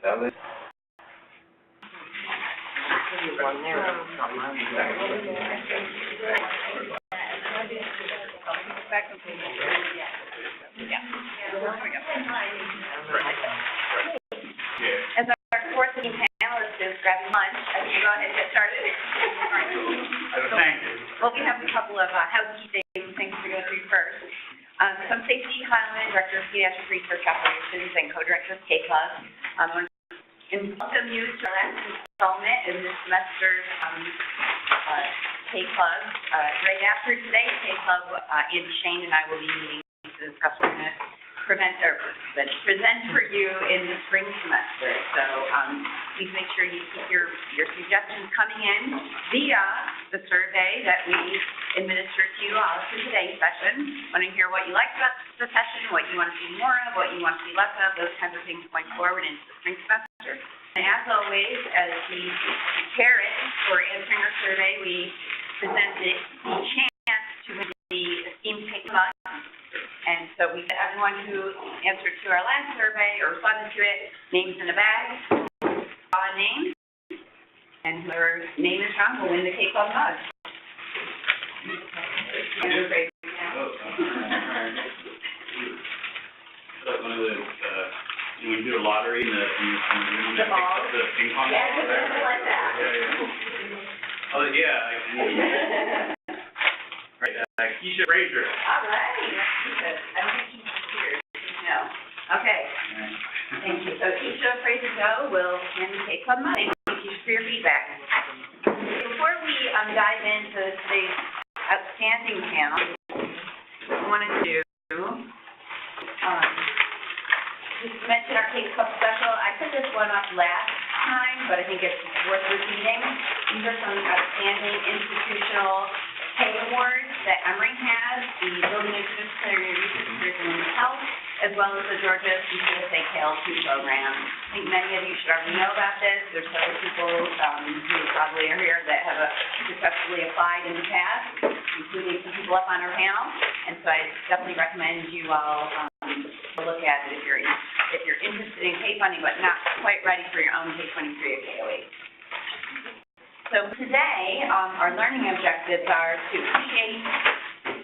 Levit. One there. As our fourth panelist is grabbing lunch, I can go ahead and get started. Thank you. Well, we have a couple of housekeeping things to go through first. So I'm Stacy, Heilman, Director of Pediatric Research Operations and Co-Director of K-Club. And welcome you to our last installment in this semester's K-Club. Right after today, K-Club, Andy Shane and I will be meeting to discuss what we're going to present for you in the spring semester. So please make sure you keep your suggestions coming in via the survey that we administer to you all through today's session. I want to hear what you liked about the session, what you want to see more of, what you want to see less of, those kinds of things going forward into the spring semester. And as always, as the carrot for answering our survey, we present the chance to win the esteemed K-Club. And so we get everyone who answered to our last survey or responded to it, names in a bag, draw a name, and whoever name is wrong will win the K-Club mug. So one of the, when you do a lottery in the room, the ball. The ping pong ball. Yeah, something like that. Oh, yeah. Right, Keisha Frazier. All right. I don't think Keisha's here. No. Okay. Thank you. So Keisha Frazier will hand the K-Club mug. Thank you for your feedback. Before we dive into today's outstanding panel, I wanted to just mention our K-Club special. I put this one up last time, but I think it's worth repeating. These are some outstanding institutional K awards that Emory has, the Building Interdisciplinary Research Curriculum in Health, as well as the Georgia CPSA KL2 program. I think many of you should already know about this. There's several people who probably are here that have successfully applied in the past, including some people up on our panel. And so I definitely recommend you all look at it if you're interested in K funding but not quite ready for your own K23 or K08. So today, our learning objectives are to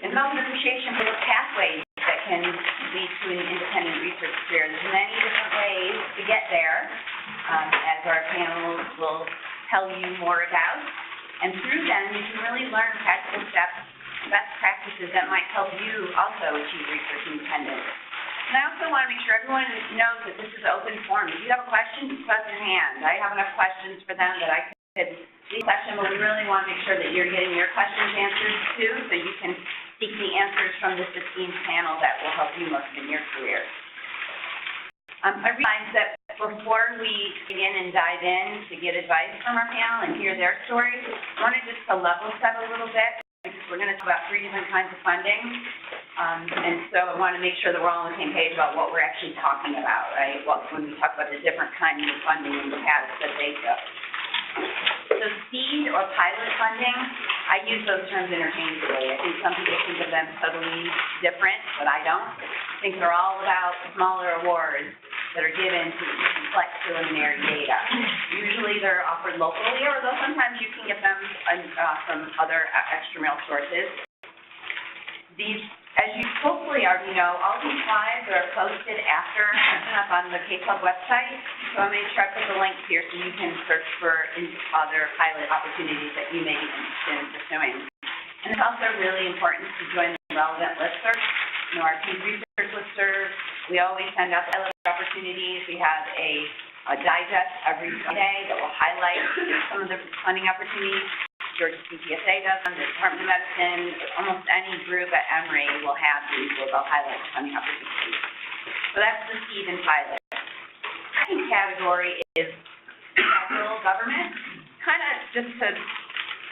develop an appreciation for the pathways that can lead to an independent research career. There's many different ways to get there, as our panels will tell you more about. And through them, you can really learn practical steps, best practices that might help you also achieve research independence. And I also want to make sure everyone knows that this is an open forum. If you have a question, just put up your hand. I have enough questions for them that I could lead the session, but we really want to make sure that you're getting your questions answered too, so you can seek the answers from this esteemed panel that will help you most in your career. I realize that before we begin and dive in to get advice from our panel and hear their stories, I wanted just to level set a little bit, because we're going to talk about 3 different kinds of funding. And so I want to make sure that we're all on the same page about what we're actually talking about, right? When we talk about the different kinds of funding in the past that they took. So seed or pilot funding, I use those terms interchangeably. I think some people think of them totally different, but I don't. I think they're all about smaller awards that are given to collect preliminary data. Usually they're offered locally, although sometimes you can get them from other extramural sources. These, as you hopefully already know, all these slides are posted after up on the K-Club website. So I'm going to try to put the links here so you can search for other pilot opportunities that you may be interested in pursuing. And it's also really important to join the relevant listserv. You know, our Team Research listserv, we always send out pilot opportunities. We have a digest every Friday that will highlight some of the funding opportunities. Georgia CPSA does them, the Department of Medicine, almost any group at Emory will have these where they'll highlight funding opportunities. So that's the seed and pilot. The second category is federal government. Kind of just to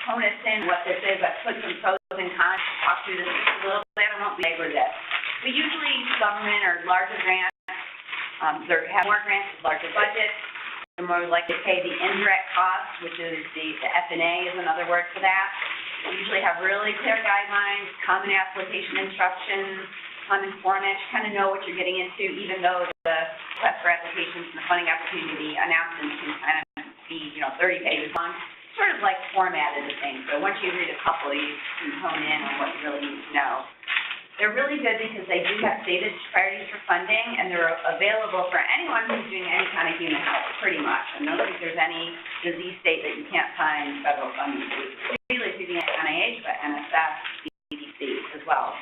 hone us in what this is, I've put some pros and cons, talk through this a little bit. I won't belabor this. But usually government or larger grants, they have more grants with larger budgets. They're more likely to pay the indirect costs, which is the F&A is another word for that. They usually have really clear guidelines, common application instructions, uninformed, kind of know what you're getting into, even though the request for applications and the funding opportunity announcements can kind of be, 30 pages long. Sort of like formatted the thing. So once you read a couple, you can hone in on what you really need to know. They're really good because they do have stated priorities for funding, and they're available for anyone who's doing any kind of human health, pretty much. I don't think there's any disease state that you can't find federal funding to, particularly through the NIH, but NSF, CDC as well.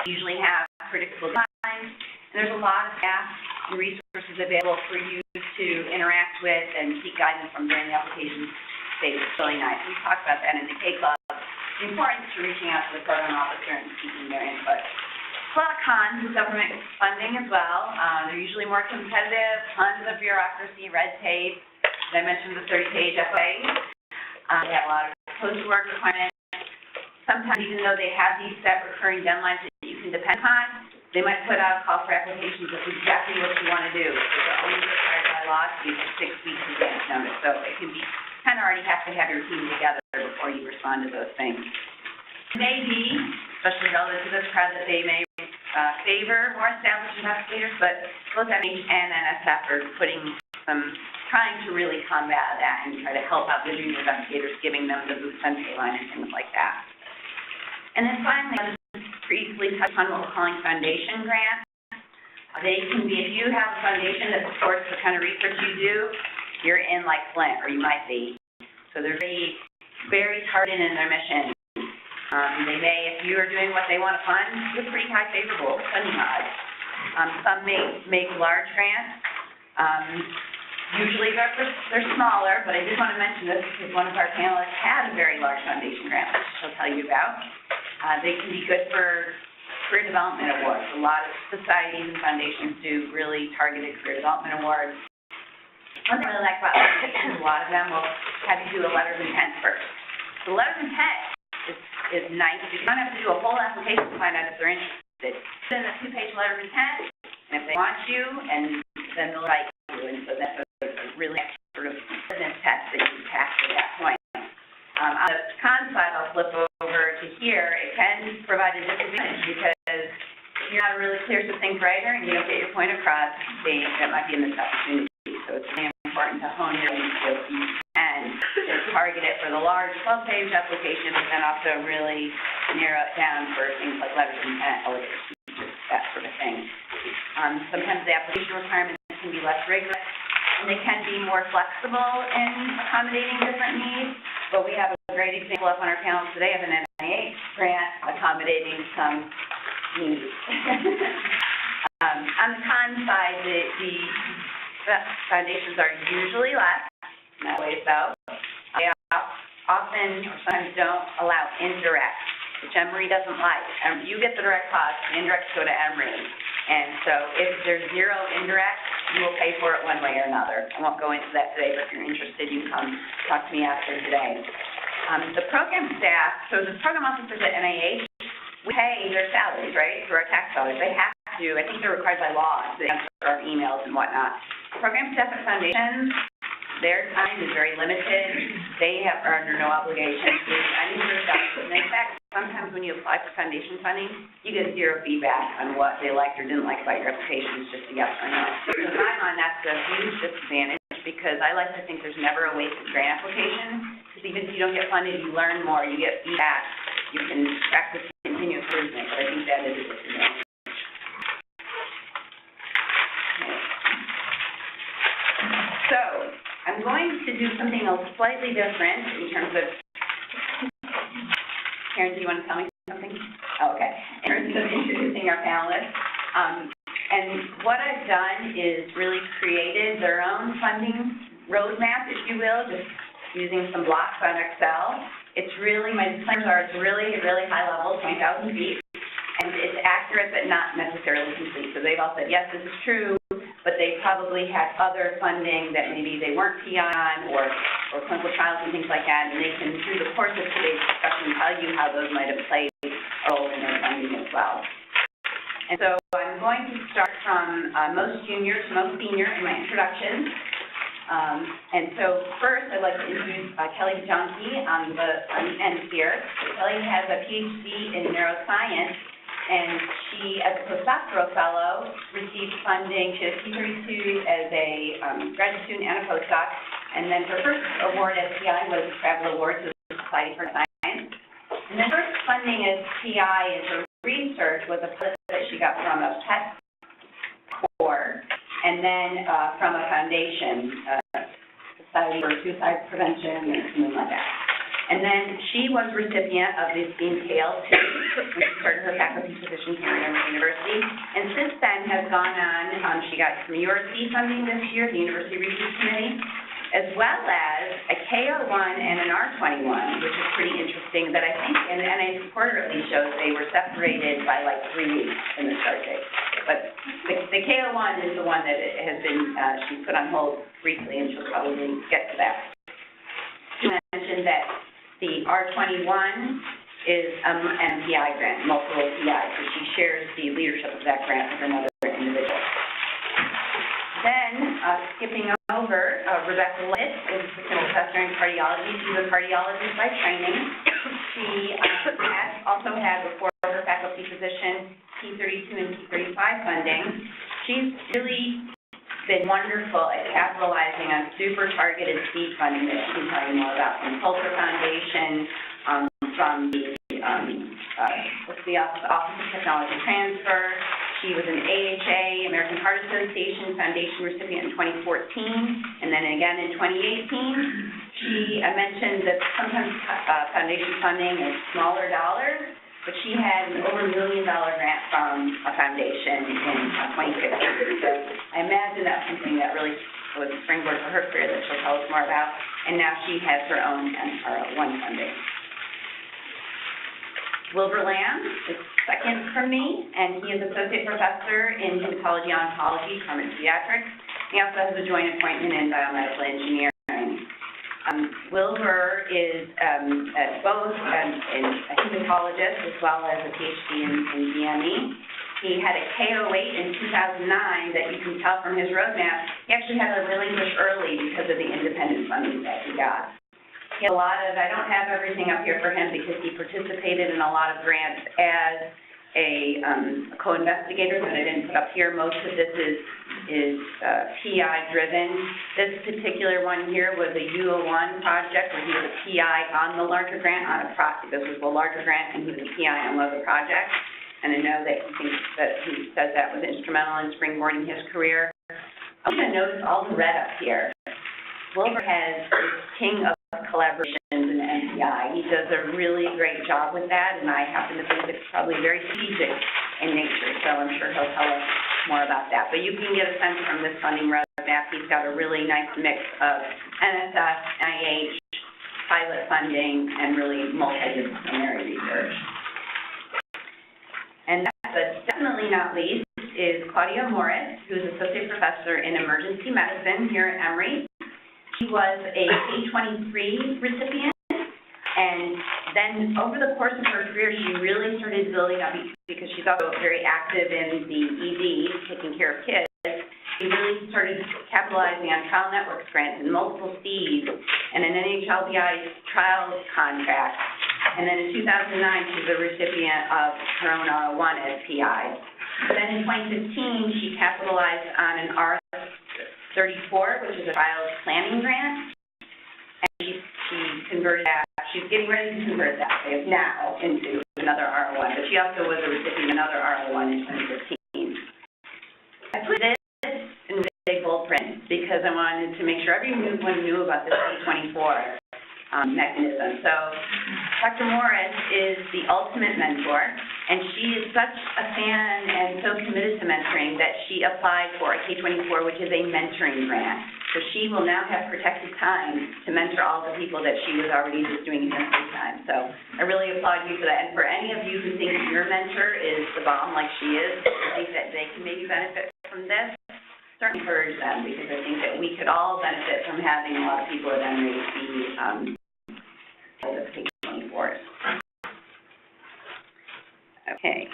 Usually have predictable times, and there's a lot of staff and resources available for you to interact with and seek guidance from during the application stage. It's really nice. We talked about that in the K Club. The importance to reaching out to the program officer and seeking their input. A lot of cons with government funding as well. They're usually more competitive, tons of bureaucracy, red tape. As I mentioned, the 30-page FOA. They have a lot of post-work requirements. Sometimes, even though they have these set recurring deadlines that you can depend on, they might put out a call for applications that's exactly what you want to do. They're only required by law to be 6 weeks advance notice. So it can be kind of already have to have your team together before you respond to those things. It may be, especially relative to this crowd, that they may favor more established investigators, but both NIH and NSF are trying to really combat that and try to help out the junior investigators, giving them the boots on pay line and things like that. And then finally, I'll just briefly touch on what we're calling foundation grants. They can be, if you have a foundation that supports the kind of research you do, you're in like Flint, or you might be. So they're very, very targeted in their mission. They may, if you are doing what they want to fund, with pretty high favorable funding odds. Some may make large grants. Usually they're smaller, but I did want to mention this because one of our panelists had a very large foundation grant, which she'll tell you about. They can be good for career development awards. A lot of societies and foundations do really targeted career development awards. One thing I really like about foundations, a lot of them will have you do a letter of intent first. The letter of intent is nice. You don't have to do a whole application to find out if they're interested. Send a 2-page letter of intent, and if they want you, and then they'll write you. And so that's a really sort of business test that you pass at that point. On the con side, I'll flip over to here. It can provide a disadvantage because if you're not a really clear, succinct writer and you don't get your point across, that might be a missed opportunity. So it's really important to hone your skills and target it for the large 12-page application, but then also really narrow it down for things like letters of intent, elevator speeches, that sort of thing. Sometimes the application requirements can be less rigorous, and they can be more flexible in accommodating different needs. But we have a great example up on our panel today of an NIH grant accommodating some needs. On the con side, the foundations are usually less, not always so. They often or sometimes don't allow indirect, which Emory doesn't like. You get the direct cost, the indirects go to Emory. And so if there's zero indirect, you will pay for it one way or another. I won't go into that today, but if you're interested, you can come talk to me after today. The program staff, so the program officers at NIH, we pay their salaries, right, through our tax dollars. They have to, I think they're required by law to answer our emails and whatnot. Program staff at foundations, their time is very limited. They are under no obligation to do any of their stuff. And in fact, sometimes when you apply for foundation funding, you get zero feedback on what they liked or didn't like about your application. It's just a yes or no. In my mind, that's a huge disadvantage because I like to think there's never a wasted grant application. Because even if you don't get funded, you learn more, you get feedback, you can practice continuous improvement. But I think that is a disadvantage. So I'm going to do something slightly different in terms of, Karen, do you want to tell me something? Oh, okay. In terms of introducing our panelists. And what I've done is really created their own funding roadmap, if you will, just using some blocks on Excel. It's really, my disclaimers are, it's really, really high level, 20,000 feet. And it's accurate, but not necessarily complete. So they've all said, yes, this is true, but they probably had other funding that maybe they weren't key on or clinical trials and things like that, and they can, through the course of today's discussion, tell you how those might have played a role in their funding as well. And so I'm going to start from most junior to most senior in my introduction. And so first, I'd like to introduce Kelly Bijanki on the end here. Kelly has a PhD in neuroscience and she, as a postdoctoral fellow, received funding. She had a T32 as a graduate student and a postdoc, and then her first award as PI was a travel award to the Society for Science. And then first funding as PI in her research was a pilot that she got from a pet corps, and then from a foundation, Society for Suicide Prevention or something like that. And then she was recipient of the esteemed KL2 when she started her faculty position here at Emory University. And since then has gone on, she got some URC funding this year, the University Research Committee, as well as a KR1 and an R21, which is pretty interesting that I think, and the NIH report release shows they were separated by like 3 weeks in the start date. But the KR1 is the one that has been, she's put on hold briefly, and she'll probably get to that. She mentioned that the R21 is an MPI grant, multiple PI, so she shares the leadership of that grant with another individual. Then, skipping over, Rebecca Levit is assistant professor in cardiology. She's a cardiologist by training. She also had, before her faculty position, T32 and T35 funding. She's really been wonderful at capitalizing on super targeted seed funding that she can tell you more about, from Coulter Foundation, from the Office of Technology Transfer. She was an AHA, American Heart Association Foundation recipient in 2014, and then again in 2018. I mentioned that sometimes foundation funding is smaller dollars, but she had an over $1 million grant from a foundation in 2015. So I imagine that's something that really was a springboard for her career that she'll tell us more about. And now she has her own NR1 funding. Wilbur Lam is second from me, and he is associate professor in Hematology, Oncology from Pediatrics. He also has a joint appointment in Biomedical Engineering. Wilbur is both a hematologist as well as a PhD in DME. He had a K08 in 2009 that you can tell from his roadmap. He actually had to relinquish early because of the independent funding that he got. He had a lot of, I don't have everything up here for him because he participated in a lot of grants as a co-investigator, but I didn't put up here. Most of this is PI driven. This particular one here was a U01 project where he was a PI on the larger grant on a project. This was the larger grant and he was a PI on one of the projects. And I know that he thinks that he says that was instrumental in springboarding his career. I want you to notice all the red up here. Wilbur is king of collaborations in NPI. He does a really great job with that, and I happen to think it's probably very strategic in nature, so I'm sure he'll tell us more about that. But you can get a sense from this funding roadmap. He's got a really nice mix of NSF, NIH, pilot funding, and really multidisciplinary research. And last but definitely not least is Claudia R, who's associate professor in emergency medicine here at Emory. She was a K23 recipient, and then over the course of her career, she really started building up, because she's also very active in the ED, taking care of kids. She really started capitalizing on trial networks grants and multiple Cs and an NHLBI trial contract. And then in 2009, she was a recipient of her own R01 as PI. Then in 2015, she capitalized on an R34, which is a trial planning grant, and she converted that. She's getting ready to convert that now into another R01, but she also was a recipient of another R01 in 2015. I put this in big bold print because I wanted to make sure everyone knew about this P24 mechanism. So Dr. Morris is the ultimate mentor, and she is such a fan and so committed to mentoring that she applied for a K24, which is a mentoring grant. So she will now have protected time to mentor all the people that she was already just doing in her free time. So I really applaud you for that. And for any of you who think your mentor is the bomb like she is, I think that they can maybe benefit from this. Certainly encourage them, because I think that we could all benefit from having a lot of people at Emory be the K24s. Okay.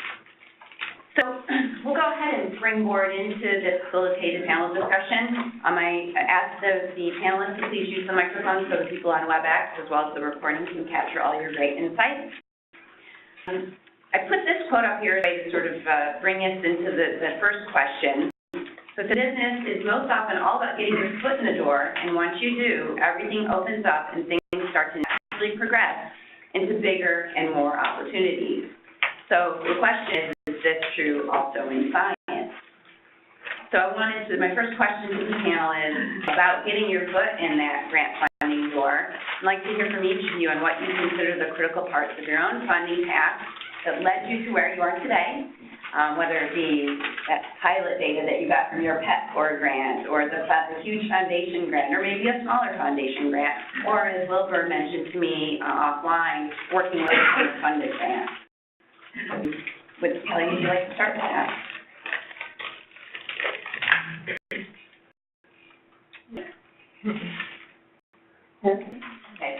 So we'll go ahead and springboard into this facilitated panel discussion. I ask the panelists to please use the microphone so the people on WebEx as well as the recording can capture all your great insights. I put this quote up here to sort of bring us into the first question. So the business is most often all about getting your foot in the door, and once you do, everything opens up and things start to naturally progress into bigger and more opportunities. So the question is this true also in science? So my first question to the panel is about getting your foot in that grant funding door. I'd like to hear from each of you on what you consider the critical parts of your own funding path that led you to where you are today, whether it be that pilot data that you got from your PET Core grant, or the huge foundation grant, or maybe a smaller foundation grant, or as Wilbur mentioned to me offline, working with a funded grant. Kelly, would you like to start with that? Okay.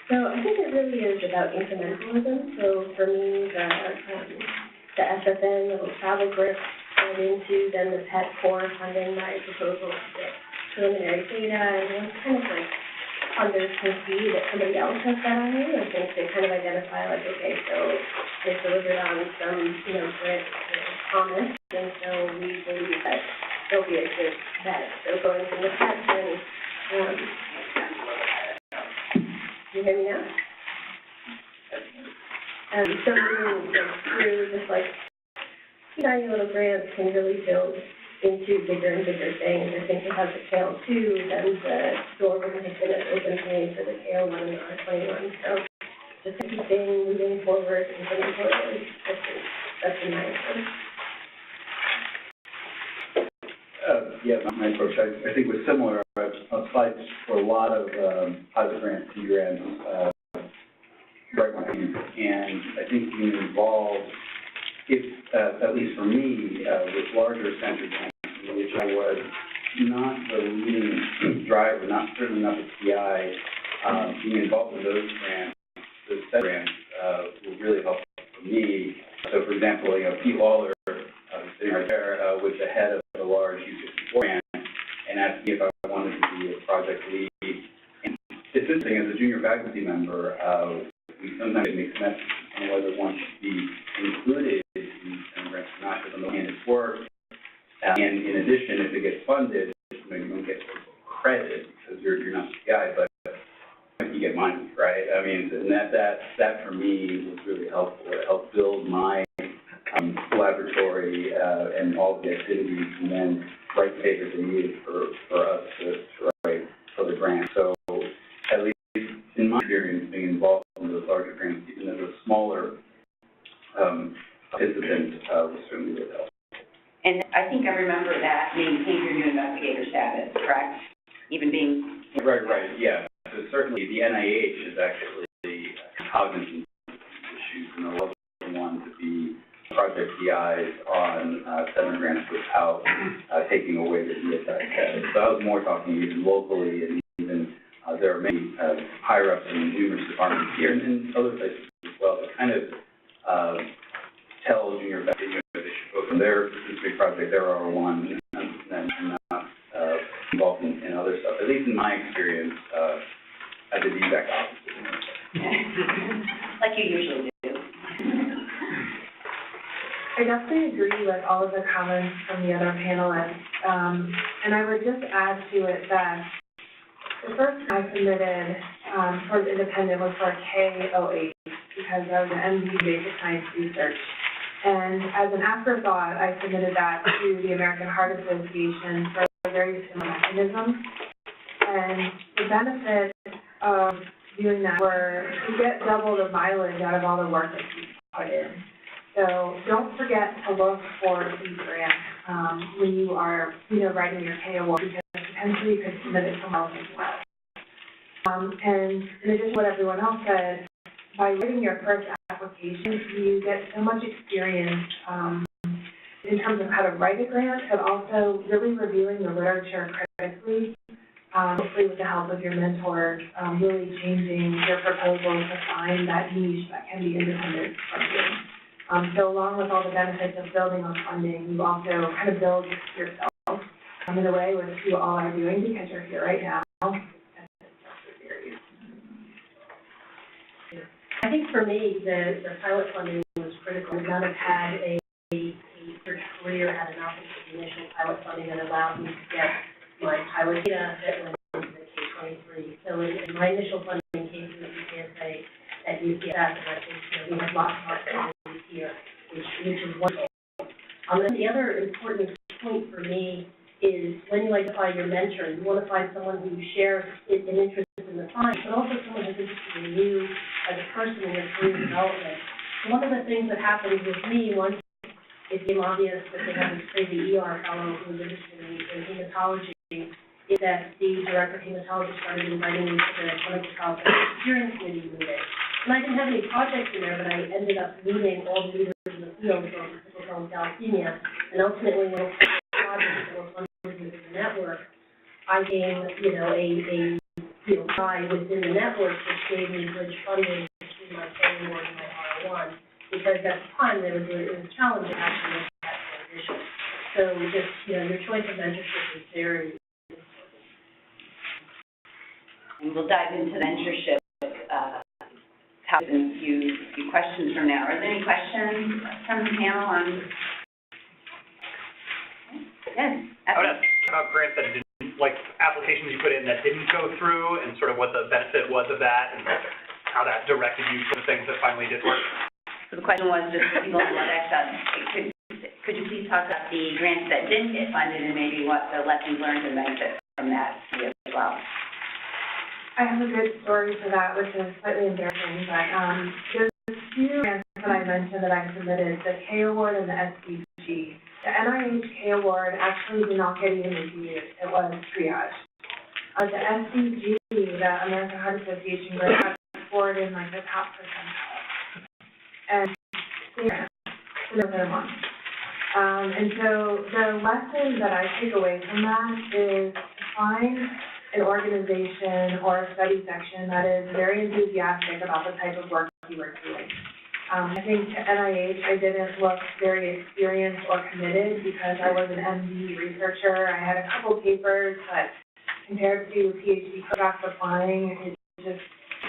So I think it really is about incrementalism. So for me, the SFN, the travel grant went into, then the PET Core funding my proposal to get preliminary data, and once kind of like funders can see that somebody else has that on you, I think they kind of identify like, okay, so they delivered on some, grant promise, and so we believe that there'll be a good bet. So going from the PET thing, you hear me now? So through just like tiny little grants can really build into bigger and bigger things. I think it has the KL2, then the door has been open to me for the KL1 and the R21. So just keeping moving forward and moving forward. That's in my opinion. Yeah, my approach, I think, was similar. I've applied for a lot of pilot grants, T grants, and I think being involved, at least for me, with larger centers, which I was not the leading driver, certainly not the PI, being involved in those grants, those set grants, will really help for me. So, for example, Pete Waller, sitting right there, was the head of the large U64 grant, and asked me if I wanted to be a project lead. And it's interesting, as a junior faculty member, we sometimes make sense on whether one should be included in grants or not, because on the one hand it's work, and in addition, if it gets funded, you don't get credit because you're not the guy, but you get money, right? I mean, and that for me was really helpful. It helped build my laboratory and all the activities, and then write the papers they needed for us to write for the grant. So at least in my experience, being involved in those larger grants, even as a smaller participant, was certainly really helpful. And I think I remember that maintain your new investigator status, correct? Even being... Right, yeah. So certainly the NIH is actually cognizant of issues, and they're also the one to be project PIs on center grants without taking away the DSI status. So I was more talking even locally, and even there are many higher ups in numerous departments here and in other places as well that kind of tell junior faculty that they should go from their specific project, their R1, and not involved in other stuff. At least in my experience, I did the exact opposite. Like you usually do. I definitely agree with all of the comments from the other panelists, and I would just add to it that the first I submitted for the independent was for K08 because I was an MD basic science research. And as an afterthought, I submitted that to the American Heart Association for a very similar mechanism. And the benefit of doing that were to get double the mileage out of all the work that you put in. So don't forget to look for these grants when you are, writing your K award, because potentially you could submit it somewhere else as well. And in addition to what everyone else said, by writing your first application, you get so much experience in terms of how to write a grant, but also really reviewing the literature critically, hopefully with the help of your mentors, really changing your proposal to find that niche that can be independent from you. So along with all the benefits of building on funding, you also kind of build yourself in a way which you all are doing because you're here right now. I think for me, the pilot funding was critical. We not have had a career had enough of the initial pilot funding that allowed me to get my pilot data that went into the K-23. So my initial funding came through UCSA at UCSF, and I think we have lots of opportunities here, which is wonderful. And the other important point for me is when you identify your mentor, you want to find someone who shares an interest in the science, but also someone who's interested in you as a person in your career development. So one of the things that happened with me once it became obvious that they had this crazy ER fellow who was interested in hematology, is that the director of hematology started inviting me to the clinical trial steering committee meeting. And I didn't have any projects in there, but I ended up meeting all the leaders in the field from sickle cell and thalassemia, and ultimately when I was projects that were funded within the network, I gained, a guy within the network which gave me bridge funding between my training board and my R1, because at the time it was challenging actually make that transition. So just, your choice of mentorship is very important. And we'll dive into mentorship topics in a few questions from now. Are there any questions from the panel on? Yes. I would ask about grants that didn't, like applications you put in that didn't go through, and sort of what the benefit was of that, and how that directed you to the things that finally did work. So the question was just for people on WebEx, could you please talk about the grants that didn't get funded and maybe what the lessons learned and benefits from that as well? I have a good story for that, which is slightly embarrassing, but there's a few grants that I mentioned that I submitted, the K Award and the SDG. The NIH K Award actually did not get even reviewed. It was triage. The SDG, the American Heart Association grant, got scored in like the top percentile. And yeah, no better one. And so the lesson that I take away from that is to find an organization or a study section that is very enthusiastic about the type of work you are doing. I think at NIH I didn't look very experienced or committed because I was an MD researcher. I had a couple papers, but compared to PhD postdocs applying, it just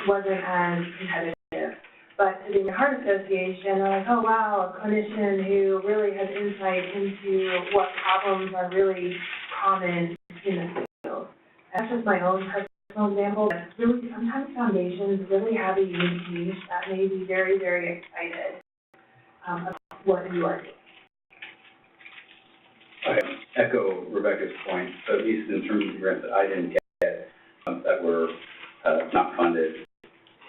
wasn't as competitive. But to the Heart Association, I'm like, oh wow, a clinician who really has insight into what problems are really common in the field. That's just my own personal example, but really sometimes foundations really have a unique niche that may be very, very excited about what you are doing. I echo Rebecca's point, so at least in terms of the grants that I didn't get that were not funded.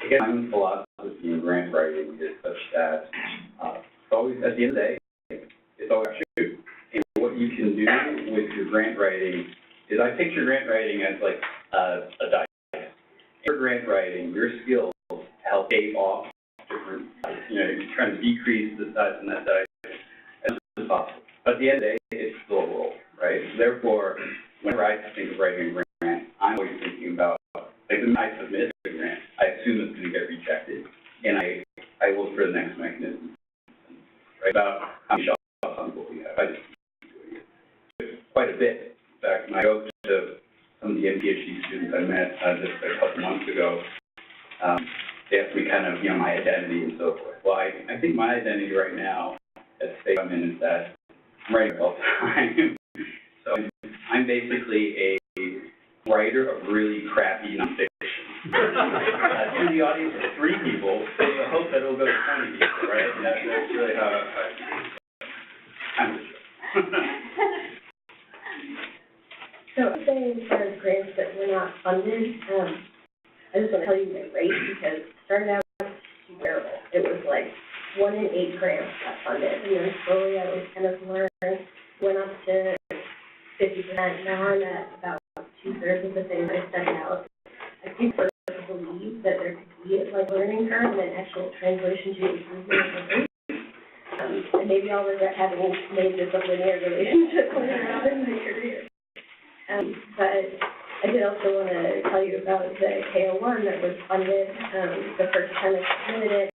Again, my own philosophy in grant writing is such that it's always, at the end of the day, it's always you. And what you can do with your grant writing is I picture grant writing as like a dice. For grant writing, your skills help shave off different, you're trying to decrease the size of that dice as much as possible. But at the end of the day, it's still a roll, right? So therefore, whenever I think of writing a grant, I'm always thinking about, like, when I submit a grant, I assume it's going to get rejected, and I look for the next mechanism, right? About how many shots on goal you have. I just keep doing it quite a bit. In fact, when I go to some of the PhD students I met just a couple months ago, they asked me kind of, my identity and so forth. Well, I think my identity right now at the state I'm in is that I'm writing all the time. So I'm basically a writer of really crappy nonfiction. To the audience of 3 people, so I hope that it'll go to 20 people, right? And that's really how I'm So I'd say as far as grants that were not funded, I just want to tell you my rate because it started out terrible. It was like 1 in 8 grants got funded, and then slowly I was kind of learning, went up to 50%. Now I'm at about 2/3 of the things I studied out. I think for believe that there could be a learning curve and an actual translation to improvement of the rate. And maybe I'll regret having made this a linear relationship later on in my career. But I did also want to tell you about the KO1 that was funded. The first time I submitted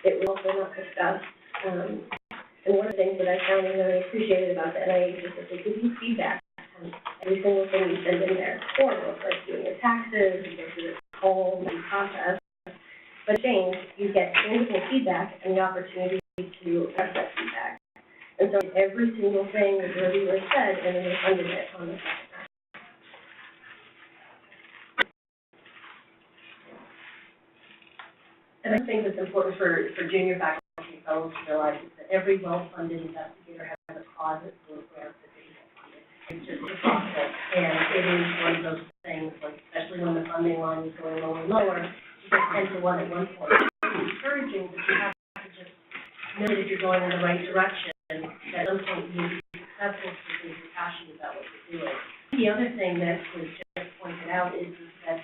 it was also not discussed. And one of the things that I found really appreciated about the NIH is that they give you feedback on every single thing you send in there. Or like doing your taxes, you go through this whole process. But change, you get tangible feedback and the opportunity to express that feedback. And so every single thing that the reviewer said, and then they funded it on the second time. And I think it's important for junior faculty and fellows to realize that every well-funded investigator has a closet full of grants that they get funded. It's just a process, and it is one of those things, like especially when the funding line is going lower and lower, you get 10 to 1 at one point. It's encouraging, but you have to just know that you're going in the right direction. At some point, you need to be successful because you're passionate about what you're doing. The other thing that was just pointed out is that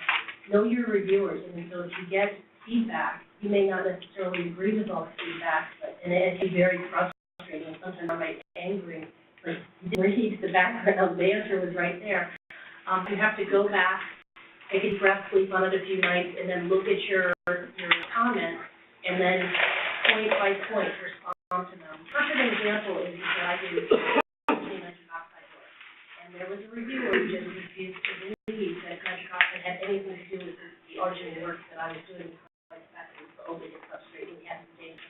know your reviewers, and so if you get feedback, you may not necessarily agree with all the feedback, and it can be very frustrating, and sometimes downright angry. But you didn't read the background, the answer was right there. You have to go back, take a breath, sleep on it a few nights, and then look at your comments, and then point by point respond to them. Perfect example is that I did nitric oxide work, and there was a reviewer who just refused to believe that nitric oxide had anything to do with the arginine work that I was doing. Only to substrate, we had to change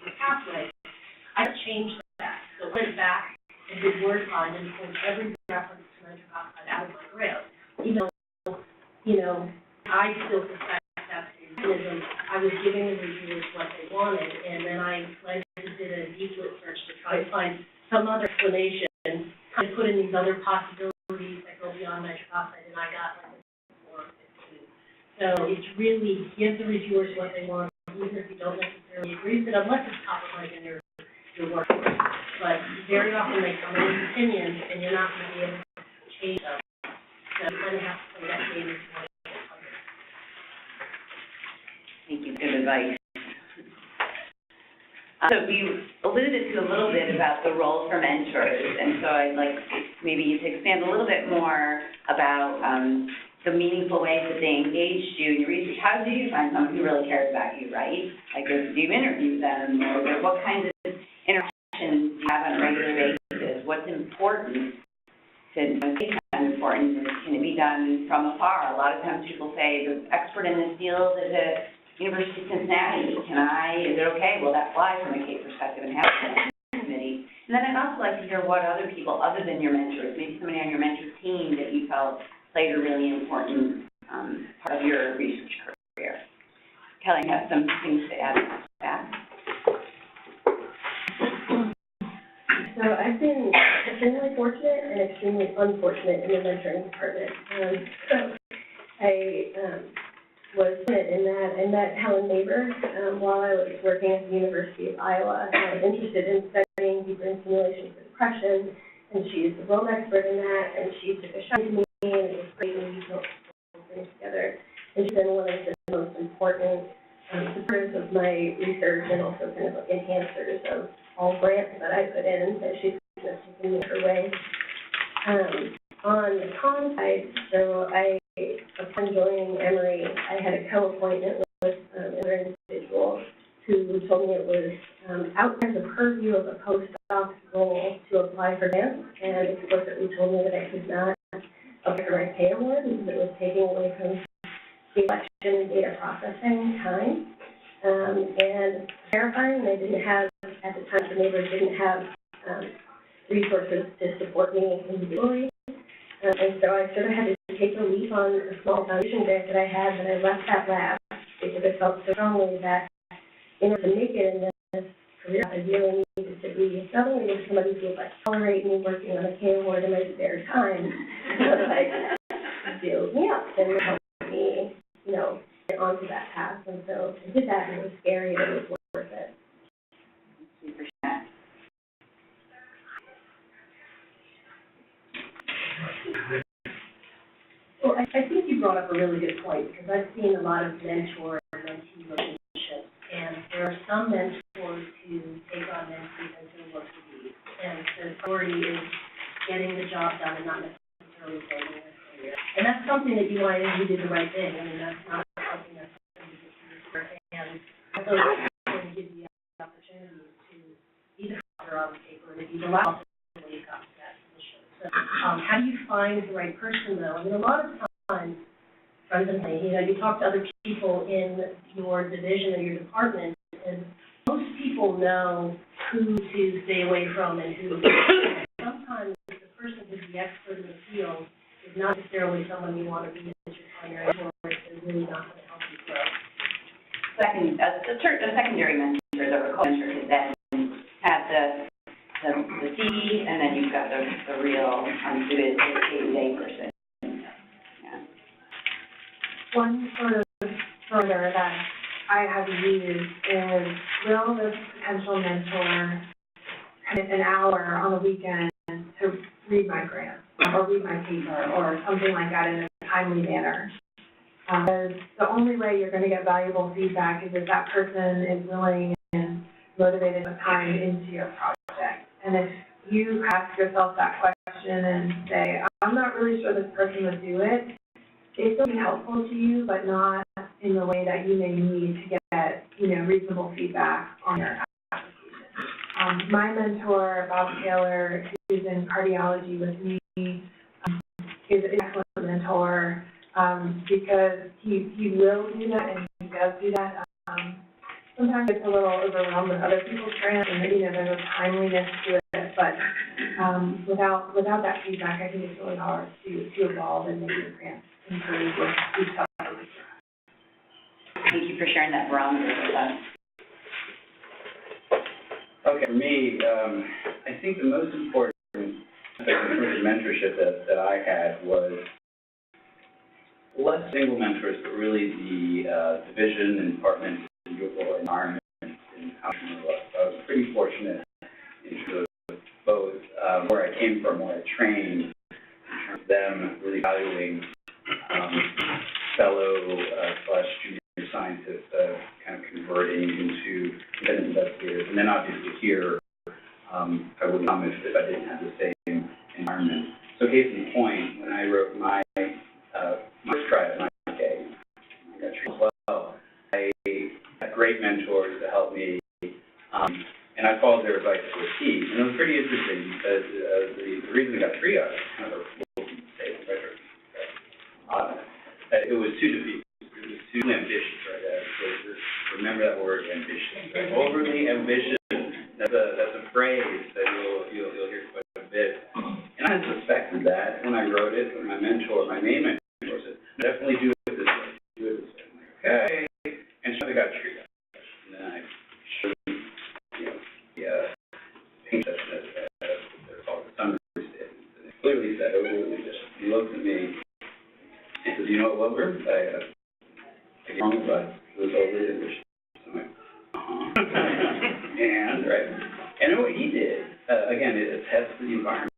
the pathway. I changed that, so went back and did word find and pulled every reference to nitric oxide out of my grant. Even though, I still suspect that's the mechanism, I was giving the reviewers what they wanted, and then I went and did a deep lit search to try to find some other explanation, kind of put in these other possibilities that go beyond nitric oxide, and I got like 4 or 15. So it's really give the reviewers what they want, even if you don't necessarily agree with it, unless it's top of mind in your work. But very often they come in with opinions, and you're not going to be able to change them. So you kind of have to play that game if you want to get funded. Thank you, good advice. So you alluded to a little bit about the role for mentors, and so I'd like maybe you to expand a little bit more about the meaningful ways that they engaged you in your research. How do you find someone who really cares about you, right? Like, do you interview them, or what kinds of interactions do you have on a regular basis? What's important to make kind of important? Can it be done from afar? A lot of times people say, the expert in this field is at University of Cincinnati. Is it okay? Will that fly from a case perspective and have a committee? And then I'd also like to hear what other people, other than your mentors, maybe somebody on your mentor team that you felt played a really important part of your research career. Kelly has some things to add to that. So I've been extremely fortunate and extremely unfortunate in the mentoring department. So I was in that I met Helen Neighbor while I was working at the University of Iowa. I was interested in studying deep brain stimulation for depression, and she's the world expert in that, and she took a shot at me, and it was great when we built things together. And she's been one of the most important supporters of my research and also kind of like enhancers of all grants that I put in, so she's kind of taken me her way. On the con side, so upon joining Emory, I had a co-appointment with another individual who told me it was outside the purview of a postdoc role to apply for grants, and explicitly told me that I could not apply for my pay award because it was taking away from the collection and data processing time. And terrifying, they didn't have, at the time, the neighbors didn't have resources to support me individually. And so I sort of had to take a leap on a small foundation grant that I had, and I left that lab because I felt so strongly that in order to make it in this career, I really needed to be not only with somebody who would like tolerate me working on a K award in my spare time, but like build me up and help me, get onto that path. And so I did that, and it was scary, and it was worth it. Well, I think you brought up a really good point, because I've seen a lot of mentor and mentee relationships, and there are some mentors who take on mentees and who look to lead, and the priority is getting the job done and not necessarily building a career. And that's something that you did the right thing. I mean, that's not something that's something that you do, and also going to give you the opportunity to be the author on the paper, and if you allow it, you got to that position. So how do you find the right person, though? I mean, a lot of times presently, you talk to other people in your division or your department, and most people know who to stay away from and who. Sometimes the person who's the expert in the field is not necessarily someone you want to be as your primary source and really not going to help you grow. The secondary mentors or co-mentors that have the CD, and then you've got the real unsuited day-to-day person. Yeah. One sort of further that I have used is, will this potential mentor have an hour on the weekend to read my grant or read my paper or something like that in a timely manner? Because the only way you're going to get valuable feedback is if that person is willing and motivated with time into your project. And if you ask yourself that question and say, I'm not really sure this person would do it, it's still be helpful to you, but not in the way that you may need to get, reasonable feedback on your application. My mentor, Bob Taylor, who's in cardiology with me, is an excellent mentor because he will do that and he does do that. Sometimes it's a little overwhelmed with other people's grants and, there's a timeliness to it, but without that feedback, I think it's really hard to evolve and make your grants improve with each other. Thank you for sharing that barometer with us. Okay, for me, I think the most important mentorship that I had was less single mentors, but really the division and department and your environment and how you was. I was pretty fortunate in terms of both where I came from, where I trained, in terms of them really valuing fellow / junior scientists kind of converting into independent investigators. And then obviously here, I wouldn't come if I didn't have the same environment. So case in point, when I wrote my first try at my case, I got treated well. I had great mentors to help me, and I followed their advice to a T. And it was pretty interesting because the reason I got triaged, kind of a it was too diffuse. It was too ambitious, right? So remember that word, ambitious. Right? Overly ambitious. That's a phrase that you'll hear quite a bit. And I suspected that when I wrote it. When my main mentor said, "Definitely do it this way. Do it this way." I'm like, okay. And so I got treated. And then I showed the pink session they're called the summary statements. And it clearly said overly ambitious. He looked at me. He says, "You know what, Wilbur? I get wrong advice. It was overly ambitious." I'm like, And, right? And what he did, again, it attests to the environment.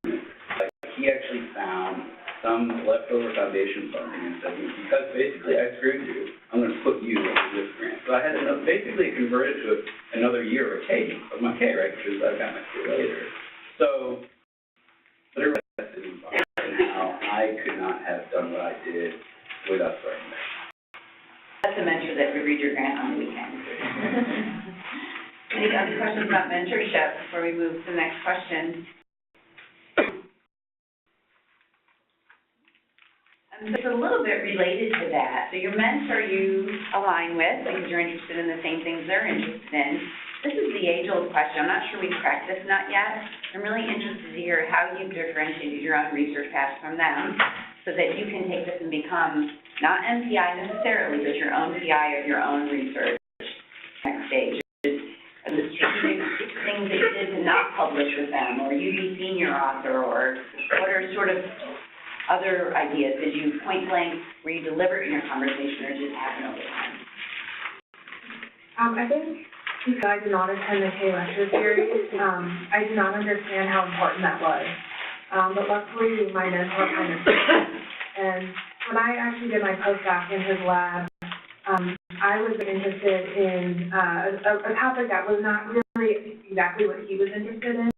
He actually found some leftover foundation funding and said, because basically I screwed you, I'm going to put you into this grant. So I had to basically convert it to another year of K, of my K, right? Because I got my K later. So, literally, that's the environment. And how I could not have done what I did without writing that. That's a mentor that would read your grant on the weekend. Any other questions about mentorship before we move to the next question? So it's a little bit related to that. So your mentor you align with because you're interested in the same things they're interested in. This is the age-old question. I'm not sure we've cracked this nut yet. I'm really interested to hear how you've differentiated your own research path from them so that you can take this and become not MPI necessarily, but your own PI of your own research next stage. And the strategic things that you did to not publish with them, or you be senior author, or what are sort of other ideas? Did you point blank, were you deliberate in your conversation, or just happen over time? I think because I did not attend the K lecture series, I did not understand how important that was. But luckily, my mentor kind of did. And when I actually did my postdoc in his lab, I was interested in a topic that was not really exactly what he was interested in.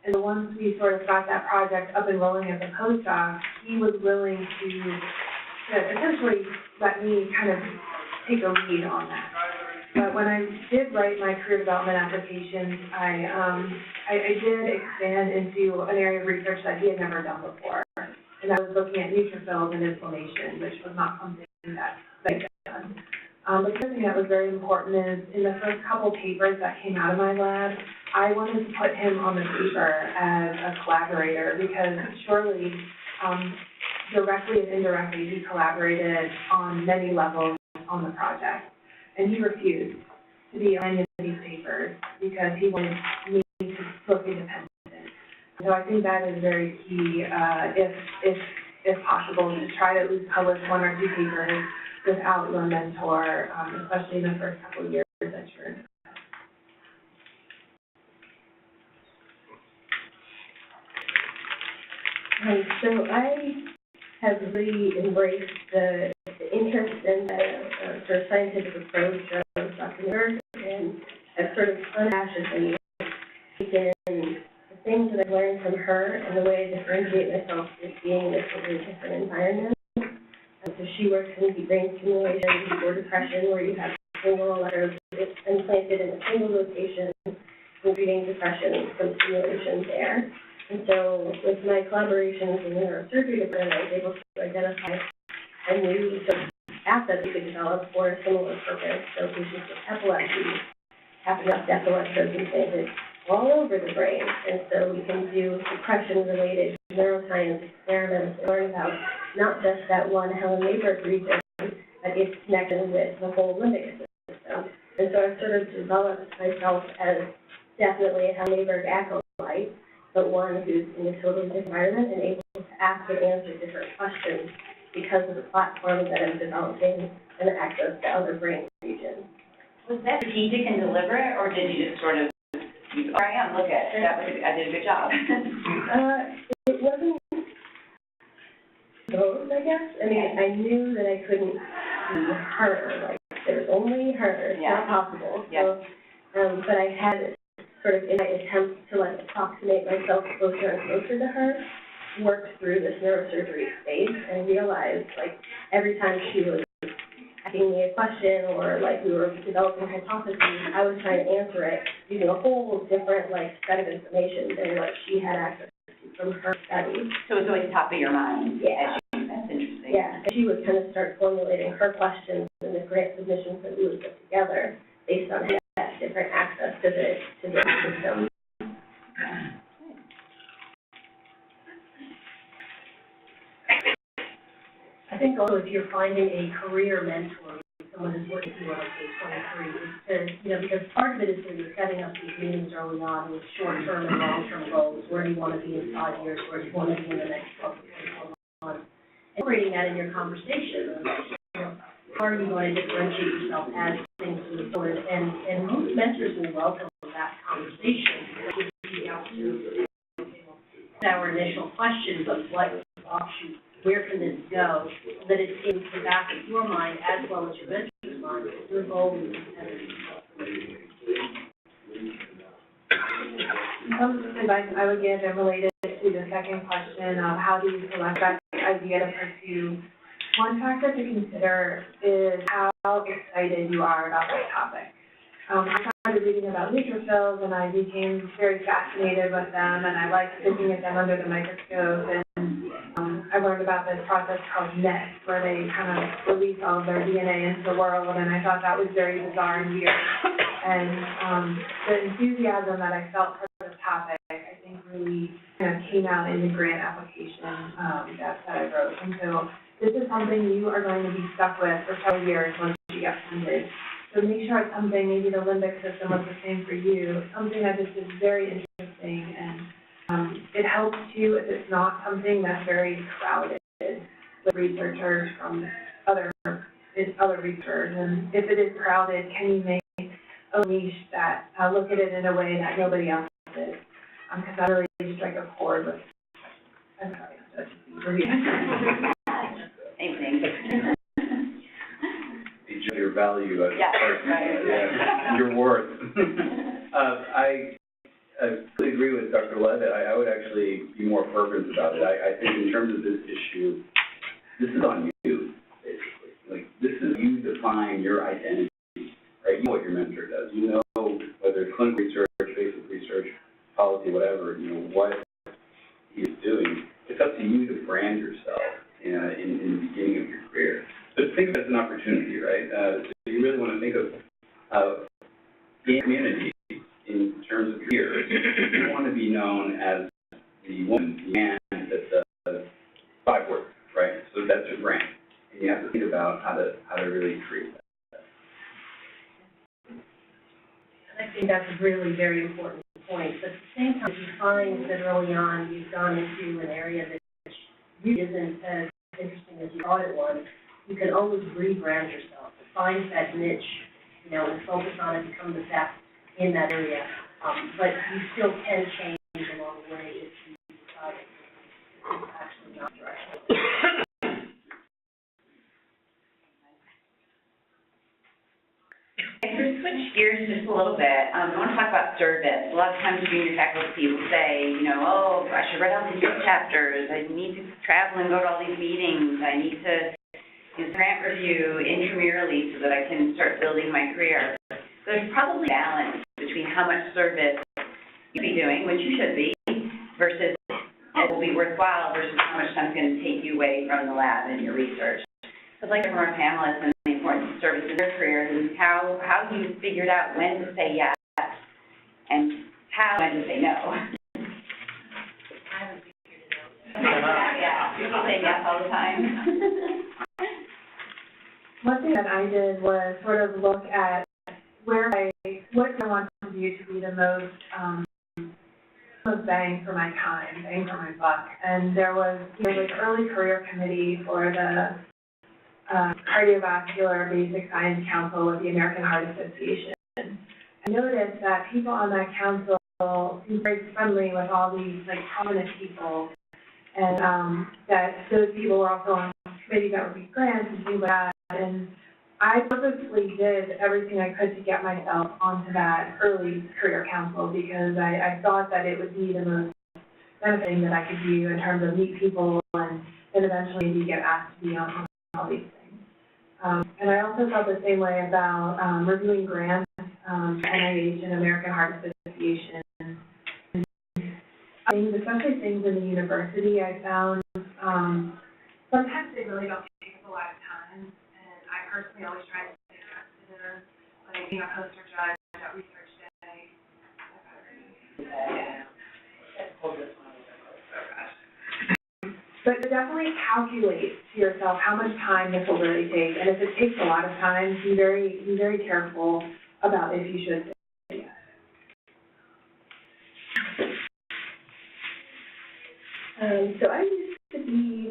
And once we sort of got that project up and rolling as a postdoc, he was willing to essentially let me kind of take a lead on that. But when I did write my career development application, I did expand into an area of research that he had never done before. and I was looking at neutrophils and inflammation, which was not something that I done. The other thing that was very important is in the first couple papers that came out of my lab, I wanted to put him on the paper as a collaborator because surely, directly and indirectly, he collaborated on many levels on the project. And he refused to be on any of these papers because he wanted me to look independent. So I think that is very key, if possible, to try to at least publish one or two papers without your mentor, especially in the first couple of years that you're in. So I have really embraced the interest in the sort of scientific approach of Dr. Neurosurgery, and I've sort of unabashedly taken the things that I've learned from her and the way I differentiate myself is being in a totally different environment. So she works in deep brain stimulation for depression, where you have single electrodes implanted in a single location, and treating depression from stimulation there. And so with my collaborations in the neurosurgery department, I was able to identify a new sort of asset we could develop for a similar purpose. So patients with epilepsy have enough depth electrodes implanted all over the brain, and so we can do depression-related neuroscience experiments and learn about not just that one Heilman region, but its connection with the whole limbic system. And so I've sort of developed myself as definitely a Heilman acolyte, but one who's in a totally different environment and able to ask and answer different questions because of the platform that I'm developing and the access to other brain regions. Was that strategic and deliberate, or did you just sort of, here I am, look at it, I did a good job? It wasn't both, I guess. I mean, I knew that I couldn't be her, like, there's only her, it's not possible. Yeah. So, but I had sort of, in my attempt to like approximate myself closer and closer to her, worked through this neurosurgery space and realized, like, every time she was asking me a question or like we were developing hypotheses, I was trying to answer it using a whole different like set of information than what she had access to from her study. So it was always top of your mind. Yeah. That's interesting. Yeah, and she would kind of start formulating her questions and the grant submissions that we would put together based on that different access to the system. I think also if you're finding a career mentor, someone who's working through on K23, is to, because part of it is when you're setting up these meetings early on with short-term and long-term goals. Where do you want to be in 5 years? Where do you want to be in the next 12 to 24 months? Incorporating that in your conversation. How are you going to differentiate yourself as things move forward? And most mentors will welcome that conversation. It gives you the opportunity to our initial questions of what offshoots. Where can this go, so that it's in the back of your mind as well as your mentor's mind, your goal is competitive. Some advice I would give and related to the second question of how do you select that idea to pursue, one factor to consider is how excited you are about that topic. I started reading about neutrophils and I became very fascinated with them and I liked looking at them under the microscope, and I learned about this process called NET, where they kind of release all of their DNA into the world, and I thought that was very bizarre and weird. And the enthusiasm that I felt for this topic, I think really kind of came out in the grant application that I wrote. And so this is something you are going to be stuck with for several years once you get funded. So make sure it's something, maybe the limbic system was the same for you, something that just is very interesting, and it helps you if it's not something that's very crowded with researchers from other research. And if it is crowded, can you make a niche that look at it in a way that nobody else is? Because that really strike a chord with. I'm sorry, that's just review. Anything. Your value as Yeah, a person, right. your worth. I completely agree with Dr. Levit. I would actually be more fervent about it. I think in terms of this issue, this is on you, basically. Like, this is you define your identity, right? You know what your mentor does. You know whether it's clinical research, basic research, policy, whatever, what he is doing. It's up to you to brand yourself. think of it as an opportunity, right? So you really want to think of being community in terms of peers. You want to be known as the woman, the man that the 5 words, right? So that's your brand, and you have to think about how to really create that. I think that's a really very important point. But at the same time, if you find that early on you've gone into an area that really isn't as interesting as you thought it was, you can always rebrand yourself, find that niche, and focus on it, become the best in that area. But you still can change along the way if you decide it's actually not the direction. If we switch gears just a little bit, I want to talk about service. A lot of times junior faculty will say, oh, I should write all these chapters, I need to travel and go to all these meetings, I need to do grant review intramurally so that I can start building my career. So there's probably a balance between how much service you be doing, which you should be, versus it will be worthwhile versus how much time it's going to take you away from the lab and your research. So I'd like to hear from our panelists and the importance of service in their careers and how you figured out when to say yes and when to say no. I haven't figured it out. Yeah, people say yes all the time. One thing that I did was sort of look at what I want to do to be the most bang for my time, bang for my buck. And there was early career committee for the Cardiovascular Basic Science Council with the American Heart Association. I noticed that people on that council seemed very friendly with all these prominent people, and that those people were also on committees that would be grants and things like that. And I purposely did everything I could to get myself onto that early career council because I thought that it would be the most benefiting that I could do in terms of meet people and then eventually maybe get asked to be on all these things. And I also felt the same way about reviewing grants, NIH and American Heart Association. Things, especially things in the university, I found sometimes they really don't take up a lot of time. And I personally always try to stay interested in being a poster judge at research day. But definitely calculate to yourself how much time this will really take, and if it takes a lot of time, be very careful about if you should say yes. So I used to be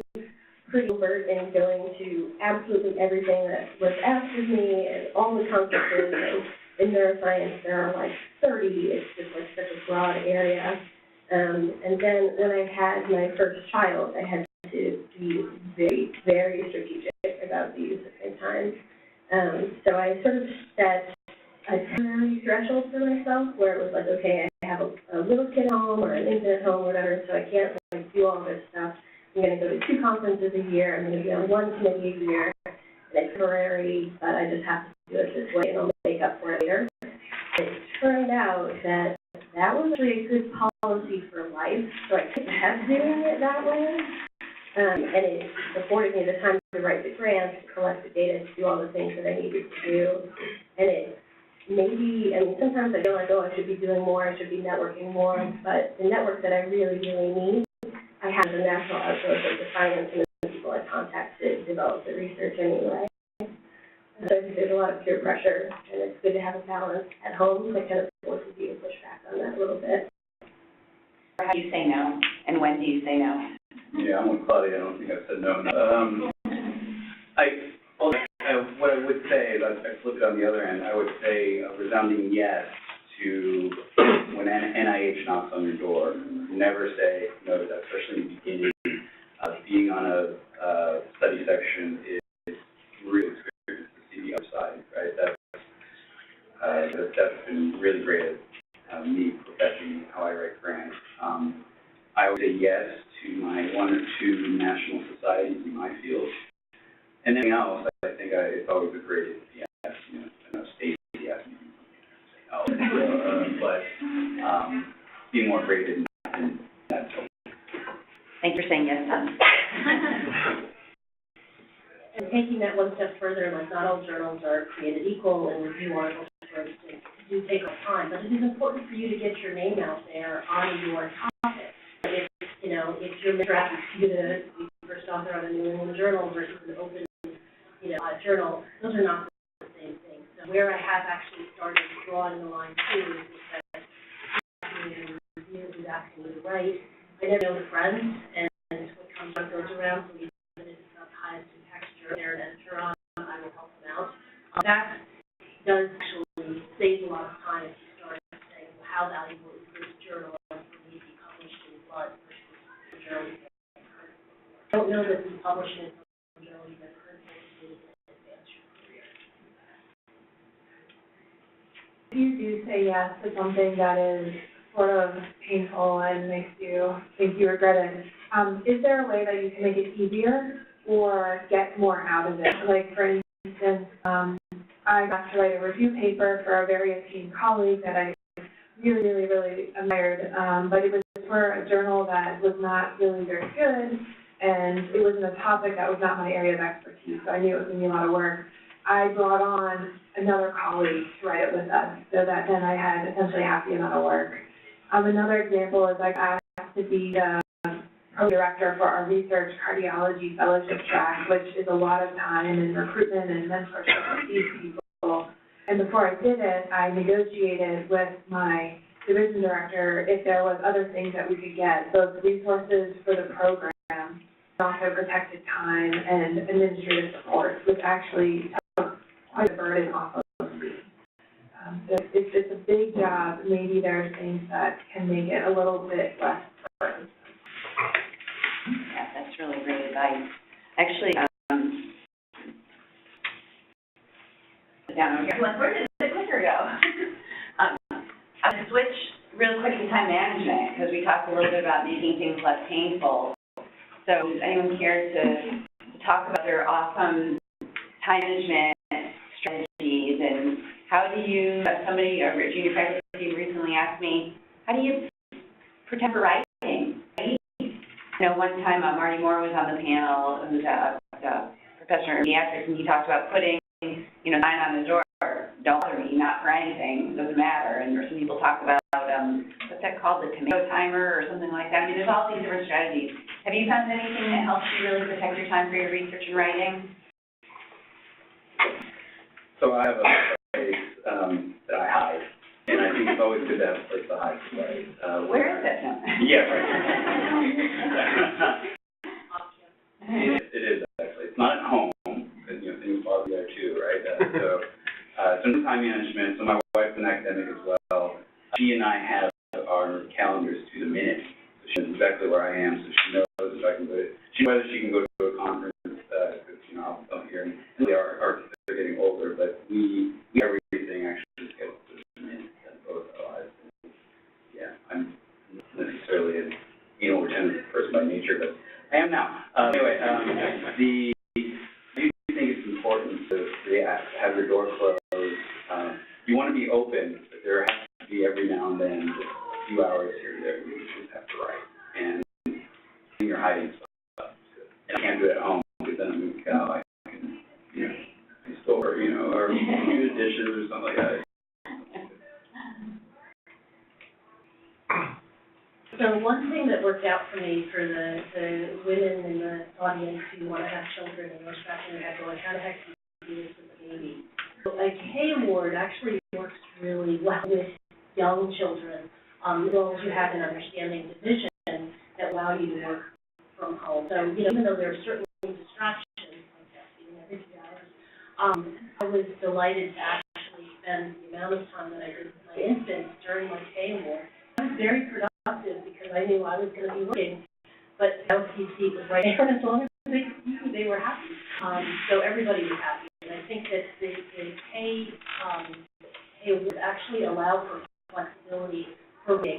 pretty overt in going to absolutely everything that was asked of me and all the conferences. And in neuroscience, there are 30. It's just such a broad area. And then when I had my first child, I had to be very, very strategic about the use of my time. So I sort of set a temporary threshold for myself where it was okay, I have a little kid at home or an infant at home or whatever, so I can't do all this stuff. I'm going to go to 2 conferences a year. I'm going to be on 1 committee a year. And it's temporary, but I just have to do it this way, and I'll make up for it later. It turned out that was actually a good policy for life, so I kept doing it that way. And it afforded me the time to write the grants, to collect the data, to do all the things that I needed to do. And it sometimes I feel I should be doing more, I should be networking more, but the network that I really, really need, I have a natural outgrowth of the science and the people I contact to develop the research anyway. So I think there's a lot of peer pressure, and it's good to have a balance at home that kind of forces you to push back on that a little bit. How do you say no, and when do you say no? Yeah, I'm with Claudia. I don't think I've said no. What I would say is, I flip it on the other end, I would say a resounding yes to when NIH knocks on your door. Never say no to that, especially in the beginning. Being on a study section is really experience to see the other side, right? That's been really great at me perfecting how I write grants. I would say yes to my 1 or 2 national societies in my field. And anything else, I think it's always a great yes. I know Stacy asked me to say no. But being more graded in that field. Thanks for saying yes, Tom. And taking that one step further, like not all journals are created equal, and review articles, for instance, do take a time, but it is important for you to get your name out there on your topic. If, if you're drafted to be the first author on a New England journal versus an open, journal, those are not the same thing. So where I have actually started drawing the line too is that who's asking me to write. I never know the friends, and what comes up goes around, so even if it's not the highest in texture, they're an editor on, I will help them out. That does actually save a lot of time if you start saying, well, how valuable is this journal for me to be published in Blood versus the journal you get heard. I don't know that the publishing in some journal you get heard is advance your career. If you do say yes to something that is sort of painful and makes you think you regret it, is there a way that you can make it easier or get more out of it? Like, for instance, I got to write a review paper for a very esteemed colleague that I really, really, really admired, but it was for a journal that was not really very good, and it was in a topic that was not my area of expertise, so I knew it was going to be a lot of work. I brought on another colleague to write it with us, so that then I had essentially half the amount of work. Another example is I got asked to be the director for our research cardiology fellowship track, which is a lot of time and recruitment and mentorship with these people. And before I did it, I negotiated with my division director if there was other things that we could get, both resources for the program and also protected time and administrative support, which actually took quite a burden off of me. So it's a big job. Maybe there are things that can make it a little bit less burden. Yeah, that's really great advice. Actually, down over here. Where did the clicker go? I'm going to switch really quick to time management because we talked a little bit about making things less painful. So does anyone care to talk about their awesome time management strategies and how do you, somebody, a junior faculty recently asked me, how do you protect for writing? One time Marty Moore was on the panel, who's a professor in Pediatrics, and he talked about putting, sign on the door, don't bother me, not for anything, doesn't matter. And some people talk about, what's that called, the tomato timer or something like that. I mean, there's all these different strategies. Have you found anything that helps you really protect your time for your research and writing? So I have a place that I hide, and I think it's always good to have a place to hide, right? Where is it? Yeah, right. It is actually. It's not at home, because, things bother there too, right? So time management, so my wife's an academic as well. She and I have our calendars to the minute. So she knows exactly where I am, so she knows if I can go to, she knows whether she can go to a conference, because, I'm here, and they are they're getting older, but we everything actually just gets to the minute, both our lives. Yeah, I'm not necessarily an anal retentive person by nature, but I am now. Anyway, I do think it's important to have your door closed. You want to be open, but there has to be every now and then just a few hours here and there. You just have to write, and you're hiding stuff. And I can't do it at home because then I'm moving out. I can, store, or do the dishes or something like that. So one thing that worked out for me for the women in the audience who want to have children and are scratching their head going, how the heck do you do this with a baby? So a K award actually works really well with young children, as long as you have an understanding division that allow you to work from home. So, even though there are certainly distractions, like testing every 2 hours, I was delighted to actually spend the amount of time that I did with my infants during my K award. I was very productive because I knew I was going to be working, but LCC was right there, and as long as they were happy. So everybody was happy. And I think that the K would actually allow for flexibility for writing.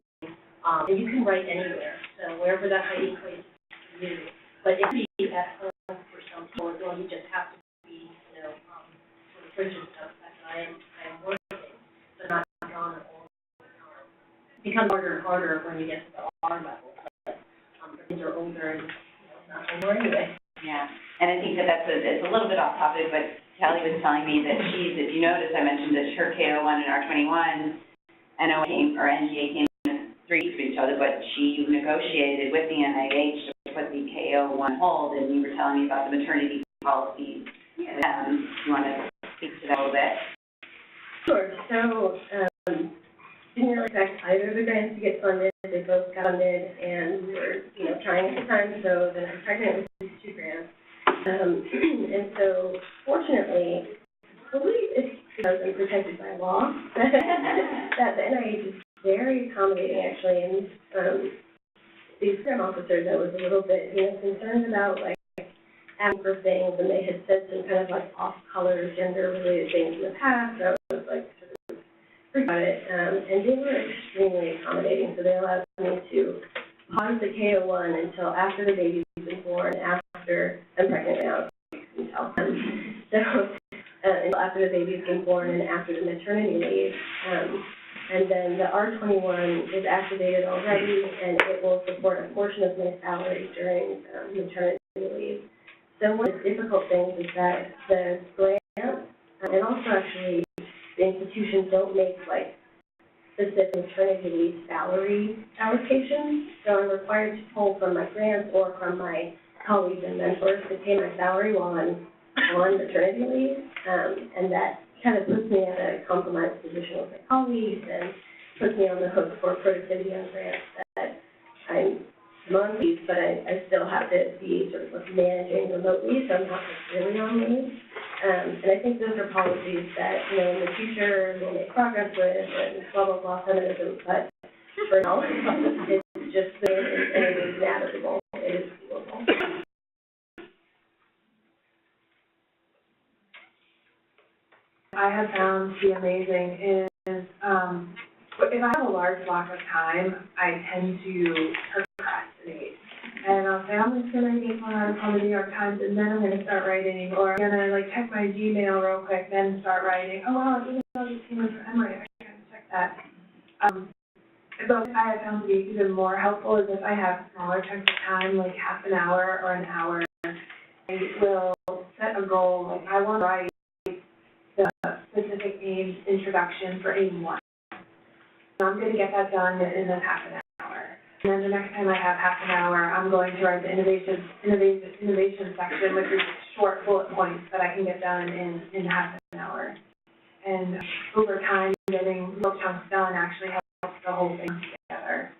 And you can write anywhere, so wherever that hiding place is for you. But it can be at home for some people as well. You just have to be, sort of rigid stuff that I am working, but not gone all the time. It becomes harder and harder when you get to the R level. But kids are older and not anymore anyway. Yeah, and I think that it's a little bit off topic, but Kelly was telling me that if you notice, I mentioned that her KO1 and R21, NGA came in 3 weeks with each other, but she negotiated with the NIH to put the KO1 on hold, and you were telling me about the maternity policies. You want to speak to that a little bit? Sure. So, didn't really expect either of the grants to get funded. They both got funded, and we were, trying at the time, so then I'm pregnant with these 2 grants. And so, fortunately, I believe it's because I'm protected by law, that the NIH is very accommodating, actually, and these program officers, I was a little bit, concerned about, asking for things, and they had said some kind of, off-color, gender-related things in the past, so I was, about it, and they were extremely accommodating, so they allowed me to pause the KO1 until after the baby's been born, after, I'm pregnant now, you can tell, so, until after the baby's been born and after the maternity leave, and then the R21 is activated already, and it will support a portion of my salary during maternity leave. So one of the difficult things is that the grant, and also actually the institutions don't make specific maternity leave salary allocations. So I'm required to pull from my grants or from my colleagues and mentors to pay my salary while I'm on maternity leave. And that kind of puts me at a compromised position with my colleagues and puts me on the hook for productivity on grants that I'm on leave, but I still have to be sort of managing remotely, so I'm not really on leave. And I think those are policies that, in the future we'll make progress with and blah, blah, blah, feminism, but for now, it's just there and it is navigable. It is doable. I have found to be amazing is, if I have a large block of time, I tend to procrastinate. And I'll say, I'm just going to read one article on the New York Times, and then I'm going to start writing, or I'm going to, check my Gmail real quick, then start writing. Oh, wow, an email just came in from Emory. I got to check that. But what I have found to be even more helpful is if I have smaller chunks of time, like half an hour or an hour, I will set a goal, I want to write the specific aim introduction for aim 1. So I'm going to get that done in half an hour. And then the next time I have half an hour, I'm going to write the innovation section, which is short bullet points that I can get done in half an hour. And over time, getting little chunks done actually helps the whole thing together.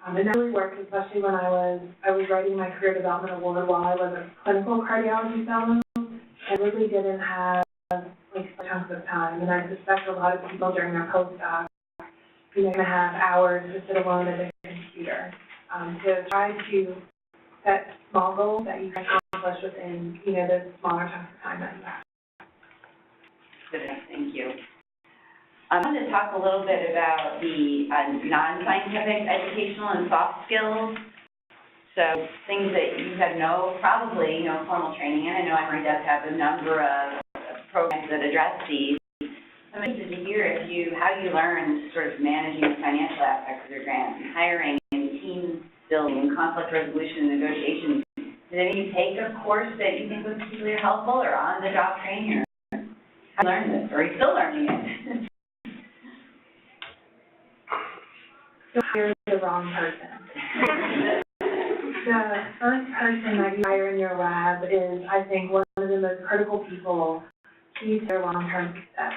And that really worked, especially when I was writing my career development award while I was a clinical cardiology fellow. I really didn't have chunks of time, and I suspect a lot of people during their postdoc, going to have hours to sit alone at a computer. So try to set small goals that you can accomplish within, those smaller chunks of time that you have. Good enough, thank you. I wanted to talk a little bit about the non-scientific educational and soft skills. So things that you have probably no formal training in. I know Emory does have a number of programs that address these. I'm interested to hear how you learn sort of managing the financial aspects of your grants and hiring and team building and conflict resolution and negotiation. Did any of you take a course that you think was particularly helpful or on-the-job training? How you learn this, or are you still learning it? So you're the wrong person. The first person that you hire in your lab is, I think, one of the most critical people to their long-term success.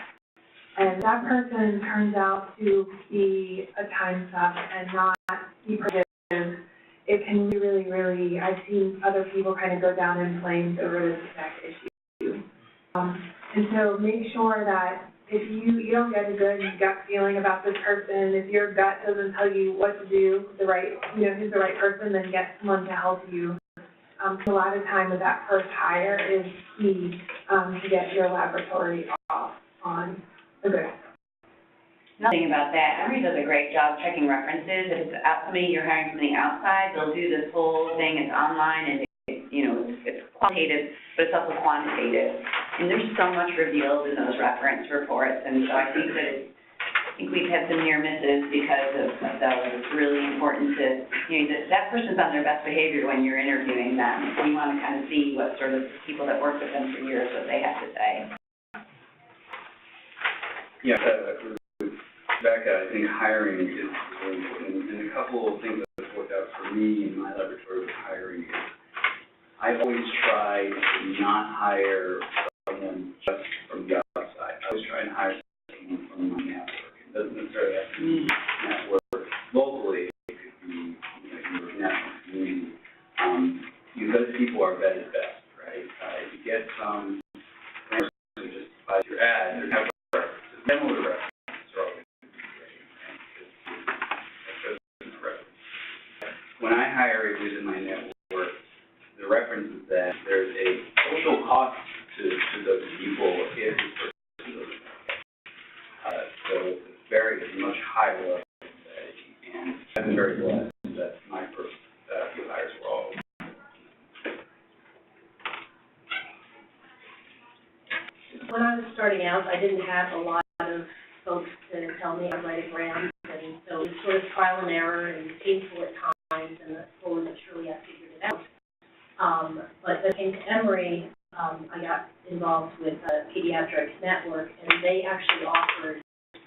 And that person turns out to be a time suck and not be productive. It can really, really, I've seen other people kind of go down in flames over this exact issue. And so make sure that if you don't get a good gut feeling about this person, if your gut doesn't tell you what to do, who's the right person, then get someone to help you. A lot of time with that first hire is key to get your laboratory off on a good. Nothing about that. Emory does a great job checking references. If it's somebody you're hiring something outside, they'll do this whole thing. It's online and it's qualitative, but it's also quantitative. And there's so much revealed in those reference reports. And so I think that think we've had some near misses because of that. It's really important to, that person's on their best behavior when you're interviewing them. You want to kind of see what sort of people that worked with them for years, what they have to say. Yeah, Rebecca, I think hiring is really important. And a couple of things that have worked out for me in my laboratory with hiring is I always try to not hire someone just from the outside. I always try and hire someone from my network. It doesn't necessarily have to be network locally. It could be, your national community. Because people are vetted best, right? If you get some person who just buys your ad, they're never references. Similar references are always going to be great, right? When I hire within my network, the reference is that there's a social cost to those people if this person doesn't work. So it's much higher level of vetting, and I'm very blessed that my first few hires were all. When I was starting out, I didn't have a lot of folks to tell me how to write a grant, and so it was sort of trial and error and painful at times, and slowly but surely I figured it out. But when I came to Emory, I got involved with Pediatrics network, and they actually offered a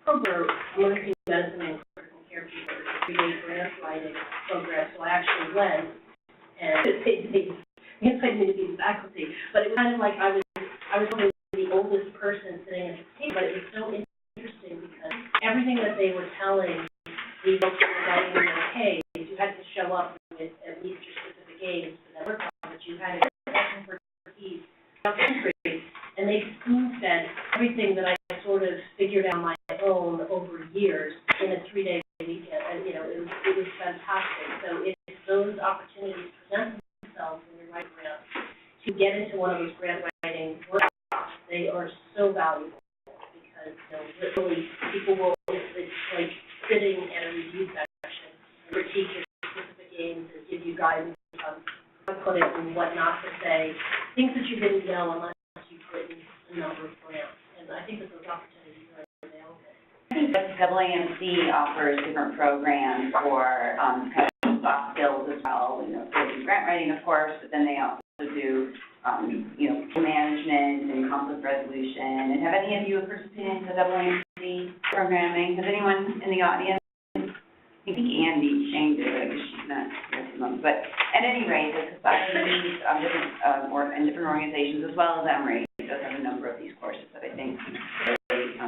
program, emergency medicine and critical care people, a 3-day grant writing program. So I actually went, and they invited me to be faculty, but it was kind of like I was probably the oldest person sitting at the table, but it was so interesting because everything that they were telling the folks that were writing in their case, you had to show up with at least your specific aims for that work, but you had expertise, and they spoon-fed everything that I sort of figured out on my own over years in a 3-day weekend, and it was fantastic. So if those opportunities present themselves when you're writing grants, to get into one of those grant writing workshops, they are so valuable because literally people will, it's like sitting in a review section and critique your specific aims and give you guidance on how to put it and what not to say, things that you didn't know unless you've written a number of grants. And I think that those opportunities are available. I think that AAMC offers different programs for kind of soft skills as well. They do grant writing, of course, but then they also do management and conflict resolution. And have any of you participated in the AAMC programming? Has anyone in the audience? I think Andy changed it, but I guess she's not here at the moment. But at any rate, the society and different organizations, as well as Emory, does have a number of these courses that I think are really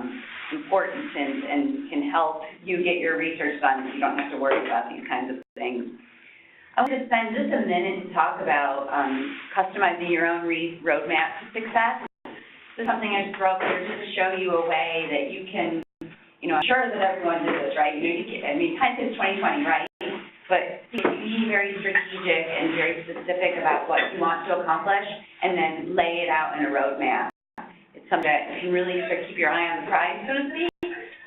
important and can help you get your research done so you don't have to worry about these kinds of things. I want to spend just a minute to talk about customizing your own roadmap to success. This is something I just throw up here just to show you a way that you can, I'm sure that everyone did this, right? Hindsight's 20/20, right? But be very strategic and very specific about what you want to accomplish, and then lay it out in a roadmap. It's something that can really sort of keep your eye on the prize, so to speak,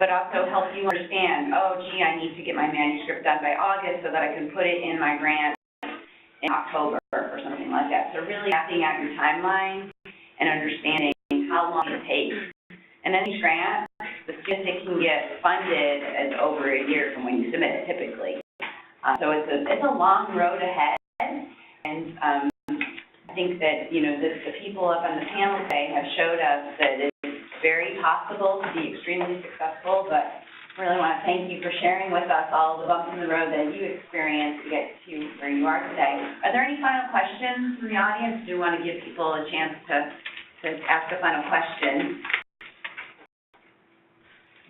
but also help you understand, I need to get my manuscript done by August so that I can put it in my grant in October or something like that. So really mapping out your timeline and understanding how long it takes. And then each grant, the student can get funded as over a year from when you submit it, typically. So it's a long road ahead, and I think that, the people up on the panel today have showed us that it's very possible to be extremely successful, but I really want to thank you for sharing with us all the bumps in the road that you experienced to get to where you are today. Are there any final questions from the audience? Do you want to give people a chance to ask a final question?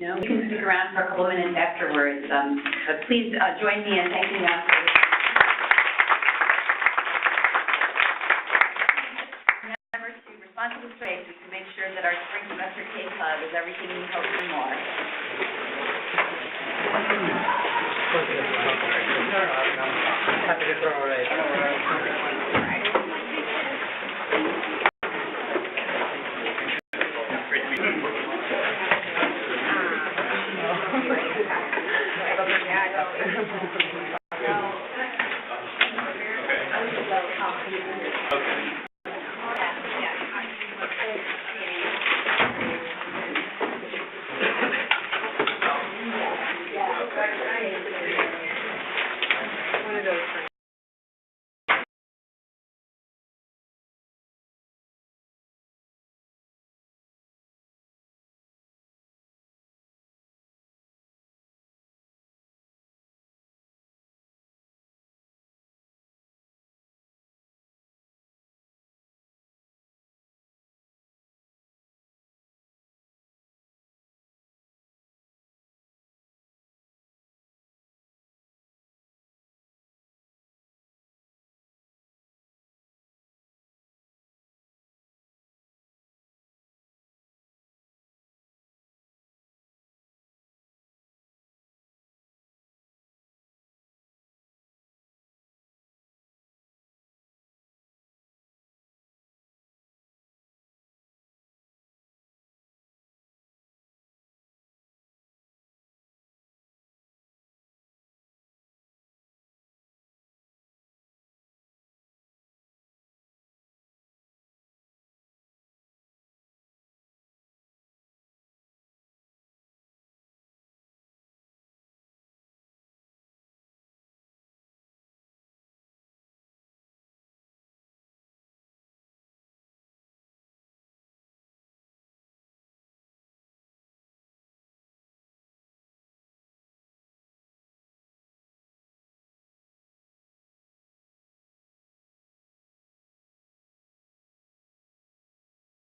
No, you can stick around for a couple minutes afterwards, but please join me in thanking them for this. Remember to respond to the survey so we can make sure that our spring semester K Club is everything we hope and more. Happy to throw away.